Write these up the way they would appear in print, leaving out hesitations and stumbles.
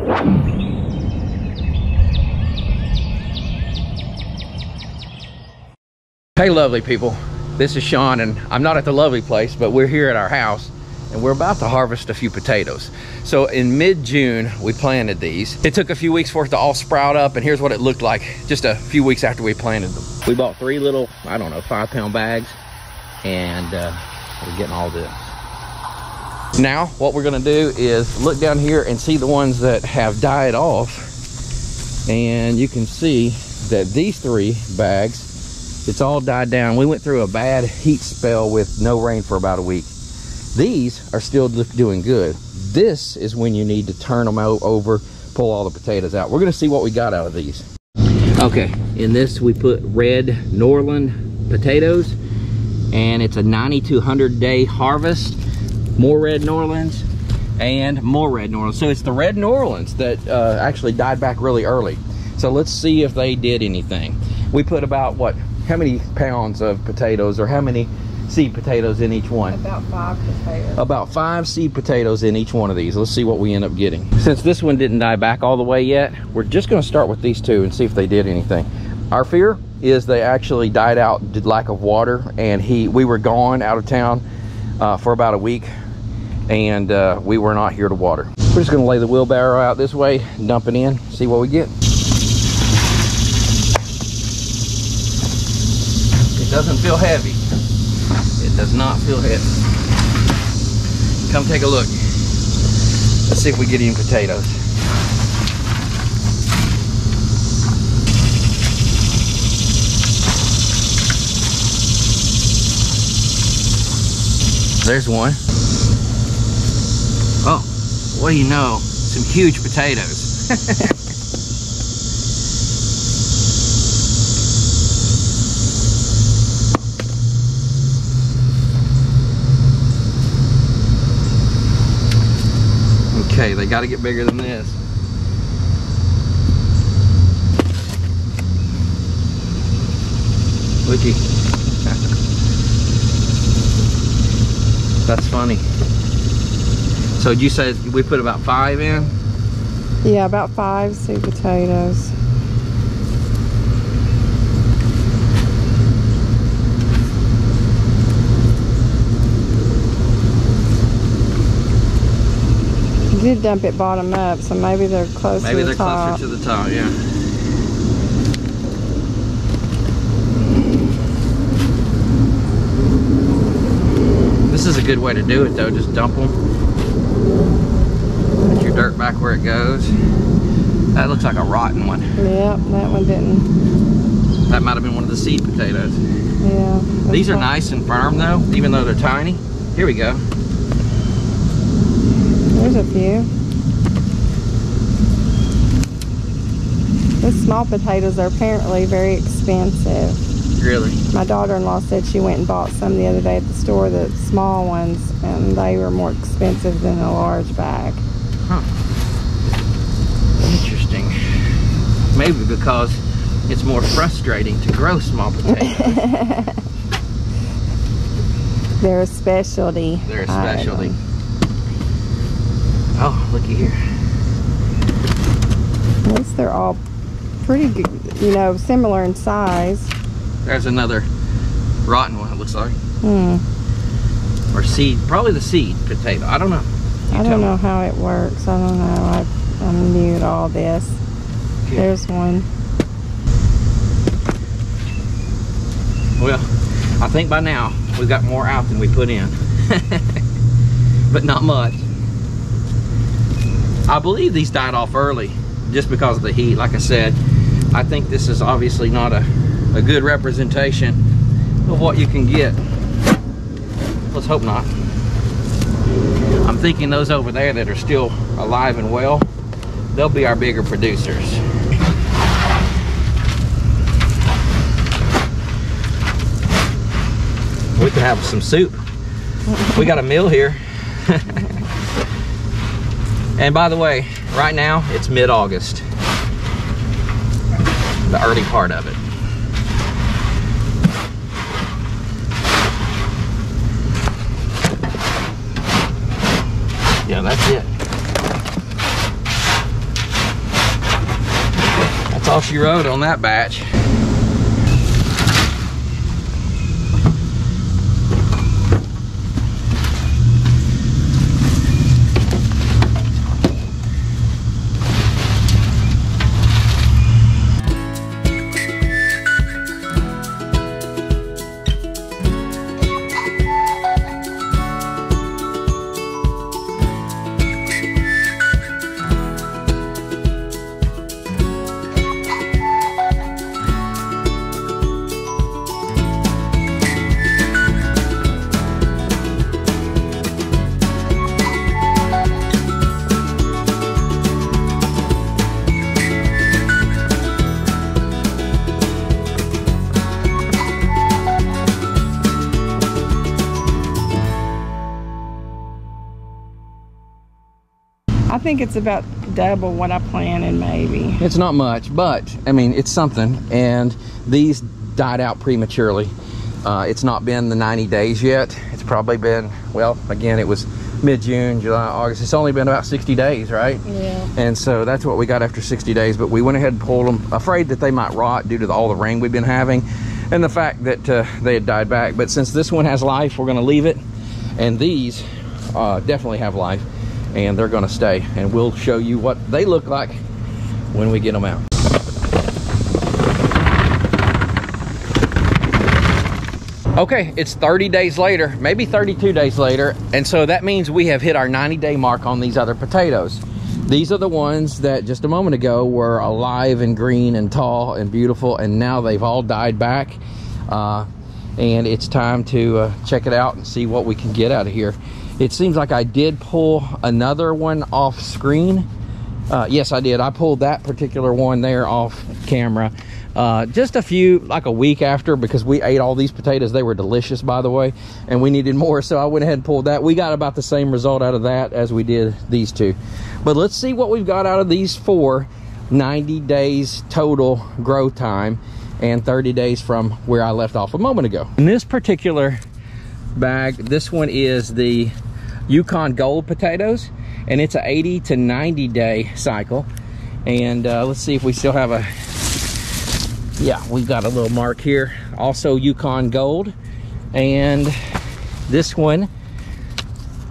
Hey lovely people, this is Sean, and I'm not at the lovely place, but we're here at our house and we're about to harvest a few potatoes. So in mid-June we planted these. It took a few weeks for it to all sprout up, and here's what it looked like just a few weeks after we planted them. We bought 3 little, I don't know, 5-pound bags, and we're getting all this. Now what we're gonna do is look down here and see the ones that have died off, and you can see that these 3 bags, it's all died down. We went through a bad heat spell with no rain for about a week. These are still doing good. This is when you need to turn them over, pull all the potatoes out. We're gonna see what we got out of these. Okay, in this we put Red Norland potatoes, and it's a 90 to 100 day harvest. More Red Norlands and more Red Norlands. So it's the Red Norlands that actually died back really early. So let's see if they did anything. We put about what? How many pounds of potatoes, or how many seed potatoes in each one? About 5 potatoes. About 5 seed potatoes in each one of these. Let's see what we end up getting. Since this one didn't die back all the way yet, we're just going to start with these 2 and see if they did anything. Our fear is they actually died out due to lack of water, and we were gone out of town for about a week, and we were not here to water. We're just going to lay the wheelbarrow out this way, dump it in, see what we get. It doesn't feel heavy. It does not feel heavy. Come take a look. Let's see if we get any potatoes. There's one. Oh, what do you know? Some huge potatoes. Okay, they got to get bigger than this. Looky. That's funny. So did you say we put about 5 in? Yeah, about 5 seed potatoes. You did dump it bottom up, so maybe they're closer to the top. Maybe they're closer to the top, yeah. This is a good way to do it though, just dump them. Put your dirt back where it goes. That looks like a rotten one. Yep, that one didn't. That might have been one of the seed potatoes. Yeah. These are nice and firm though, even though they're tiny. Here we go. There's a few. Those small potatoes are apparently very expensive. Really? My daughter-in-law said she went and bought some the other day at the store, the small ones, and they were more expensive than a large bag. Huh. Interesting. Maybe because it's more frustrating to grow small potatoes. They're a specialty. They're a specialty. Oh, looky here. At least they're all pretty good, you know, similar in size. There's another rotten one, it looks like. Hmm. Or seed, probably the seed potato. I don't know. I don't know how it works. I don't know. I'm new to all this. Okay. There's one. Well, I think by now we've got more out than we put in. But not much. I believe these died off early just because of the heat. Like I said, I think this is obviously not a good representation of what you can get. Let's hope not. I'm thinking those over there that are still alive and well, they'll be our bigger producers. We could have some soup. We got a meal here. And by the way, right now it's mid-August, the early part of it. Yeah, that's it. all she wrote on that batch. I think it's about double what I planted, maybe. It's not much, but I mean, it's something. And these died out prematurely. It's not been the 90 days yet. It's probably been, well, again, it was mid-June, July, August. It's only been about 60 days, right? Yeah. And so that's what we got after 60 days. But we went ahead and pulled them, afraid that they might rot due to all the rain we've been having and the fact that they had died back. But since this one has life, we're going to leave it. And these definitely have life, and they're going to stay. And we'll show you what they look like when we get them out. Okay, it's 30 days later, maybe 32 days later, and so that means we have hit our 90-day mark on these other potatoes. These are the ones that just a moment ago were alive and green and tall and beautiful, and now they've all died back. And it's time to check it out and see what we can get out of here. It seems like I did pull another one off screen. Yes, I did. I pulled that particular one there off camera. Just a few, like a week after, because we ate all these potatoes. They were delicious, by the way, and we needed more, so I went ahead and pulled that. We got about the same result out of that as we did these two. But let's see what we've got out of these 4. 90 days total grow time and 30 days from where I left off a moment ago. In this particular bag, this one is the Yukon Gold potatoes, and it's a 80 to 90 day cycle. And let's see if we still have a, yeah, we've got a little mark here, also Yukon Gold. And this one,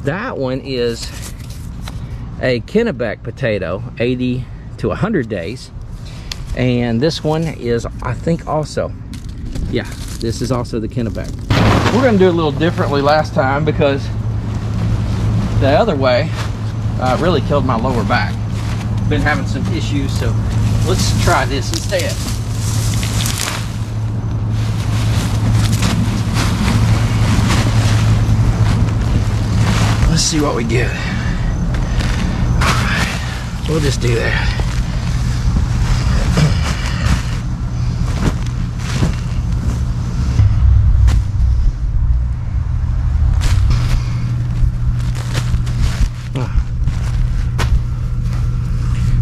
that one is a Kennebec potato, 80 to 100 days. And this one is, I think, also, yeah, this is also the Kennebec. We're gonna do it a little differently last time because the other way really killed my lower back. Been having some issues, so let's try this instead. Let's see what we get. All right, we'll just do that.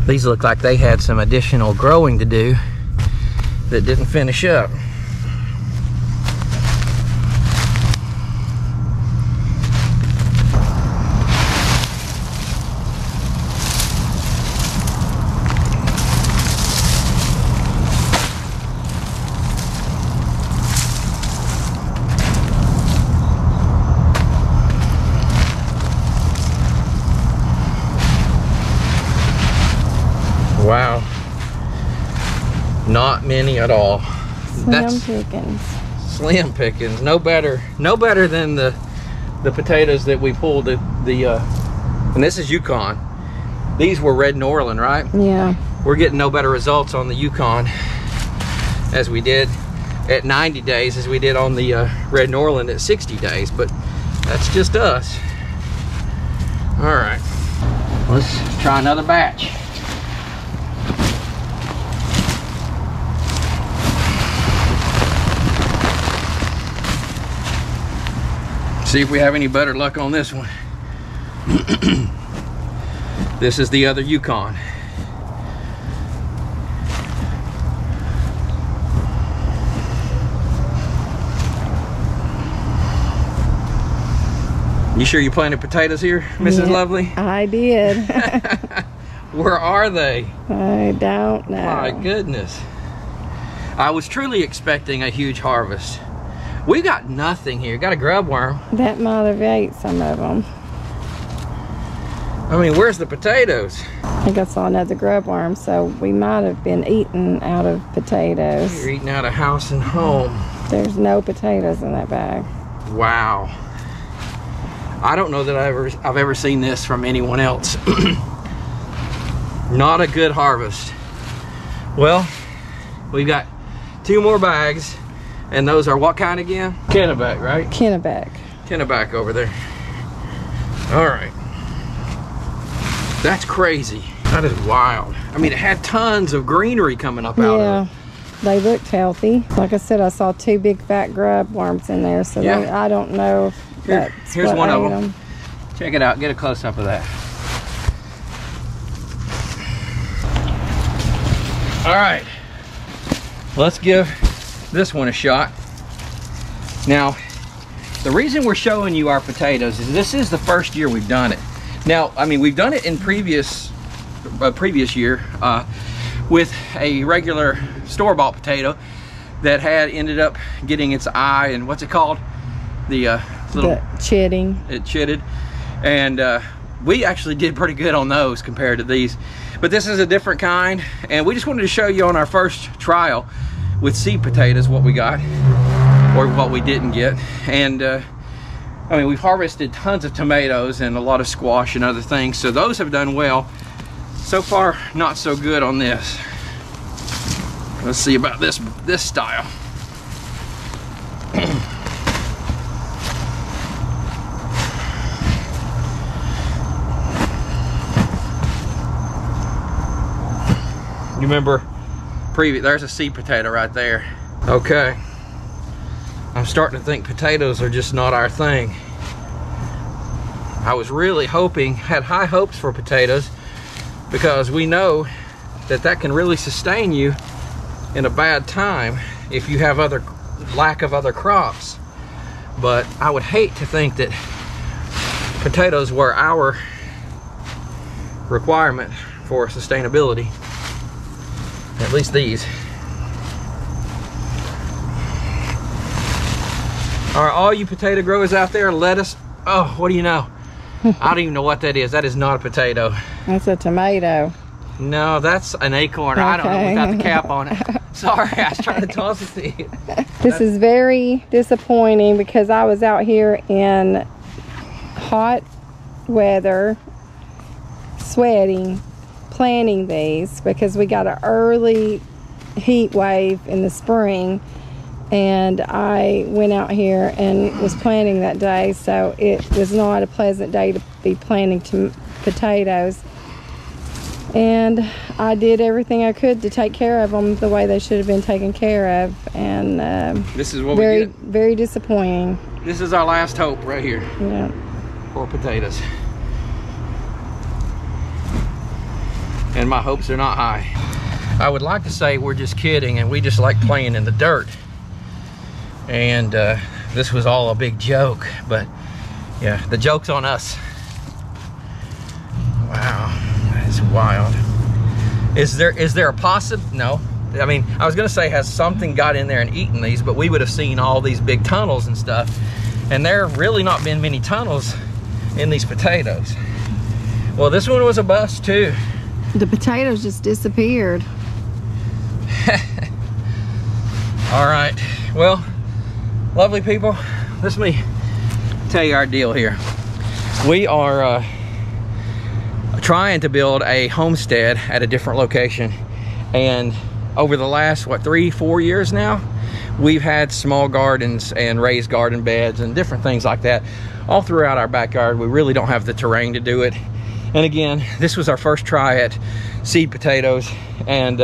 These look like they had some additional growing to do that didn't finish up. Wow, not many at all. Slim pickings. Slim pickings. No better than the potatoes that we pulled. And this is Yukon. These were Red Norland, right? Yeah. We're getting no better results on the Yukon as we did at 90 days as we did on the Red Norland at 60 days. But that's just us. All right, let's try another batch. See if we have any better luck on this one. This is the other Yukon. You sure you planted potatoes here, Mrs. Yeah, Lovely? I did. Where are they? I don't know. My goodness. I was truly expecting a huge harvest. We got nothing here. Got a grub worm. That might have ate some of them. I mean, where's the potatoes? I think I saw another grub worm, so we might have been eating out of potatoes. You're eating out of house and home. There's no potatoes in that bag. Wow. I don't know that I've ever seen this from anyone else. Not a good harvest. Well, we've got 2 more bags, and those are what kind again? Kennebec, right? Kennebec. Kennebec over there. All right. That's crazy. That is wild. I mean, it had tons of greenery coming up out of it. They looked healthy. Like I said, I saw 2 big fat grub worms in there, so I don't know if here's one of them. Check it out. Get a close-up of that. All right. Let's give this one a shot. Now, the reason we're showing you our potatoes is this is the first year we've done it. Now, I mean, we've done it in previous year with a regular store-bought potato that had ended up getting its eye and what's it called? The chitting. It chitted, and we actually did pretty good on those compared to these. But this is a different kind, and we just wanted to show you on our first trial with seed potatoes what we got or what we didn't get. And I mean, we've harvested tons of tomatoes and a lot of squash and other things, so those have done well. So far, not so good on this. Let's see about this style. You remember there's a seed potato right there. Okay. I'm starting to think potatoes are just not our thing. I was really had high hopes for potatoes because we know that can really sustain you in a bad time if you have lack of other crops. But I would hate to think that potatoes were our requirement for sustainability. At least these. All right, all you potato growers out there, lettuce. Oh, what do you know? I don't even know what that is. That is not a potato. That's a tomato. No, that's an acorn. Okay. I don't know without the cap on it. Sorry, I was trying to toss it to you. This is very disappointing because I was out here in hot weather, sweating, planting these because we got an early heat wave in the spring, and I went out here and was planting that day, so it was not a pleasant day to be planting potatoes. And I did everything I could to take care of them the way they should have been taken care of, and this is what we get. Very disappointing. This is our last hope right here. Yeah. For potatoes. And my hopes are not high. I would like to say we're just kidding and we just like playing in the dirt. And this was all a big joke, but yeah, the joke's on us. Wow, that is wild. Is there a no? I mean, I was gonna say, has something got in there and eaten these, but we would have seen all these big tunnels and stuff. And there really not been many tunnels in these potatoes. Well, this one was a bust too. The potatoes just disappeared. All right, well, lovely people, let me tell you our deal here. We are trying to build a homestead at a different location, and over the last 3-4 years now, we've had small gardens and raised garden beds and different things like that all throughout our backyard. We really don't have the terrain to do it. And again, this was our first try at seed potatoes, and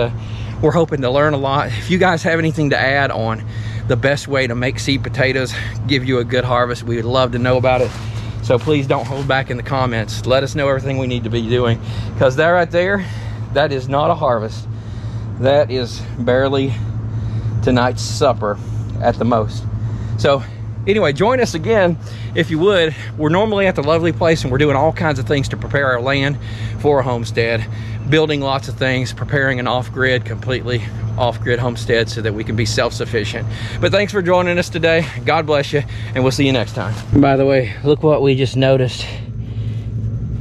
we're hoping to learn a lot. If you guys have anything to add on the best way to make seed potatoes give you a good harvest, we would love to know about it. So please don't hold back in the comments. Let us know everything we need to be doing, because that right there, that is not a harvest. That is barely tonight's supper at the most. So Anyway, join us again if you would. We're normally at the lovely place and we're doing all kinds of things to prepare our land for a homestead, building lots of things, preparing an completely off-grid homestead so that we can be self-sufficient. But thanks for joining us today. God bless you, and we'll see you next time. By the way, look what we just noticed.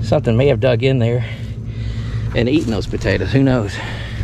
Something may have dug in there and eaten those potatoes. Who knows?